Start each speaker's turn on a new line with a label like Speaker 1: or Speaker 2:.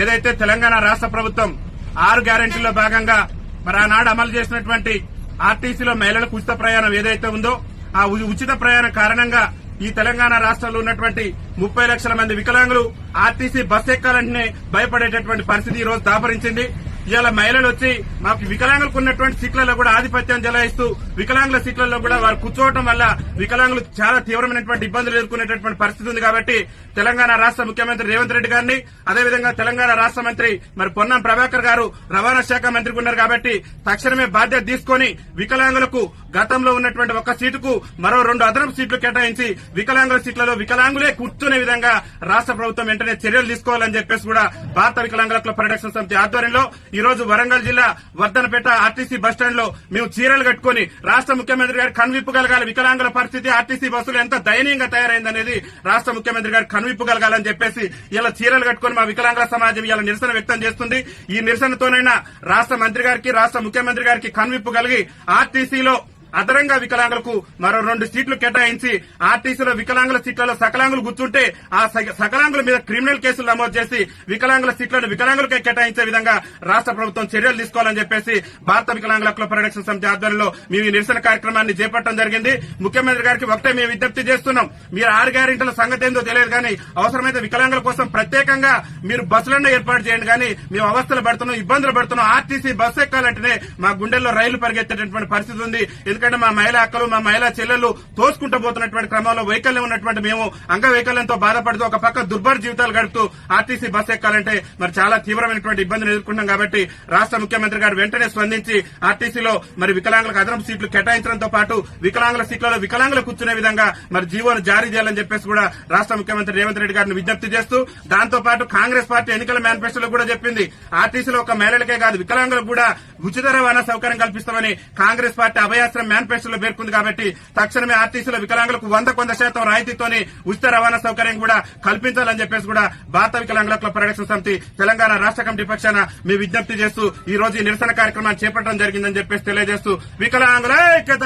Speaker 1: ఏదైతే తెలంగాణ రాష్ట్ర ప్రభుత్వం 6 గ్యారెంటీల్లో భాగంగా మరి ఆనాడు అమలు చేసినటువంటి ఆర్టీసీలో మహిళలకు ఉచిత ప్రయాణం ఏదైతే ఉందో ఆ ఉచిత ప్రయాణం కారణంగా ఈ తెలంగాణ రాష్ట్రంలో ఉన్నటువంటి 30 లక్షల మంది వికలాంగులు ఆర్టీసీ బస్ ఎక్కాలంటేనే భయపడేటటువంటి పరిస్థితి ఈ రోజు దాపరించింది. ఇవాళ మహిళలు వచ్చి మాకు వికలాంగులకు ఉన్నటువంటి సీట్లలో కూడా ఆధిపత్యం చెలాయిస్తూ వికలాంగుల సీట్లలో కూడా వారు కూర్చోవడం వల్ల వికలాంగులు చాలా తీవ్రమైనటువంటి ఇబ్బందులు ఎదుర్కొనేటటువంటి పరిస్థితి ఉంది. కాబట్టి తెలంగాణ రాష్ట్ర ముఖ్యమంత్రి రేవంత్ రెడ్డి గారిని అదేవిధంగా తెలంగాణ రాష్ట్ర మంత్రి మరి పొన్నం ప్రభాకర్ గారు రవాణా శాఖ మంత్రికి ఉన్నారు కాబట్టి తక్షణమే బాధ్యత తీసుకుని వికలాంగులకు గతంలో ఉన్నటువంటి ఒక సీటుకు మరో 2 అదనపు సీట్లు కేటాయించి వికలాంగుల సీట్లలో వికలాంగులే కూర్చునే విధంగా రాష్ట్ర ప్రభుత్వం వెంటనే చర్యలు తీసుకోవాలని చెప్పేసి కూడా భారత వికలాంగుల హక్కుల పరిరక్షణ సమితి ఆధ్వర్యంలో ఈ రోజు వరంగల్ జిల్లా వర్ధనపేట ఆర్టీసీ బస్టాండ్ లో మేము చీరలు కట్టుకుని రాష్ట్ర ముఖ్యమంత్రి గారు కనువిప్పగలగాలి, వికలాంగుల పరిస్థితి ఆర్టీసీ బస్సులు ఎంత దయనీయంగా తయారైందనేది రాష్ట్ర ముఖ్యమంత్రి గారు కనువిప్పగలగాలని చెప్పేసి ఇలా చీరలు కట్టుకుని మా వికలాంగుల సమాజం ఇలా నిరసన వ్యక్తం చేస్తుంది. ఈ నిరసనతోనైనా రాష్ట్ర మంత్రి గారికి రాష్ట్ర ముఖ్యమంత్రి గారికి కనువిప్పగలిగి ఆర్టీసీలో అదనంగా వికలాంగులకు మరో 2 సీట్లు కేటాయించి ఆర్టీసీలో వికలాంగుల సీట్లలో సకలాంగులు కూర్చుంటే ఆ సకలాంగుల మీద క్రిమినల్ కేసులు నమోదు చేసి వికలాంగుల సీట్లను వికలాంగులకే కేటాయించే విధంగా రాష్ట్ర ప్రభుత్వం చర్యలు తీసుకోవాలని చెప్పేసి భారత వికలాంగుల హక్కుల పరిరక్షణ సమితి ఆధ్వర్యంలో మేము ఈ నిరసన కార్యక్రమాన్ని చేపట్టడం జరిగింది. ముఖ్యమంత్రి గారికి ఒకటే మేము విజ్ఞప్తి చేస్తున్నాం, మీరు 6 గ్యారెంటీల సంగతి ఏందో తెలియదు కానీ అవసరమైతే వికలాంగుల కోసం ప్రత్యేకంగా మీరు బస్సులను ఏర్పాటు చేయండి. కానీ మేము అవస్థలు పడుతున్నాం, ఇబ్బందులు పడుతున్నాం. ఆర్టీసీ బస్సు ఎక్కాలంటేనే మా గుండెల్లో రైలు పరిగెత్తేటటువంటి పరిస్థితి ఉంది. ఎందుకంటే మా మహిళా అక్కలు మా మహిళా చెల్లెలు తోసుకుంటూ పోతున్నటువంటి క్రమంలో వైకల్యం ఉన్నటువంటి మేము అంగవైకల్యంతో బాధపడుతూ ఒక పక్క దుర్భర జీవితాలు గడుపుతూ ఆర్టీసీ బస్ ఎక్కాలంటే మరి చాలా తీవ్రమైనటువంటి ఇబ్బందులు ఎదుర్కొంటున్నాం. కాబట్టి రాష్ట్ర ముఖ్యమంత్రి గారు వెంటనే స్పందించి ఆర్టీసీలో మరి వికలాంగులకు అదనపు సీట్లు కేటాయించడంతో పాటు వికలాంగుల సీట్లలో వికలాంగులు కూర్చునే విధంగా మరి జీవోను జారీ చేయాలని చెప్పేసి కూడా రాష్ట్ర ముఖ్యమంత్రి రేవంత్ రెడ్డి గారిని విజ్ఞప్తి చేస్తూ దాంతో పాటు కాంగ్రెస్ పార్టీ ఎన్నికల మేనిఫెస్టోలో కూడా చెప్పింది ఆర్టీసీలో ఒక మహిళలకే కాదు వికలాంగులకు కూడా ఉచిత రవాణా సౌకర్యం కల్పిస్తామని కాంగ్రెస్ పార్టీ అభయాస్త్రం మేనిఫెస్టోలో పేర్కొంది. కాబట్టి తక్షణమే ఆర్టీసీలో వికలాంగులకు 100% రాయితీతోని ఉచిత రవాణా సౌకర్యం కూడా కల్పించాలని చెప్పేసి కూడా భారత వికలాంగుల హక్కుల పరిరక్షణ సమితి తెలంగాణ రాష్ట్ర కమిటీ పక్షాన మేము విజ్ఞప్తి చేస్తూ ఈ రోజు ఈ నిరసన కార్యక్రమాన్ని చేపట్టడం జరిగిందని చెప్పేసి తెలియజేస్తూ వికలాంగుల ఐక్యత.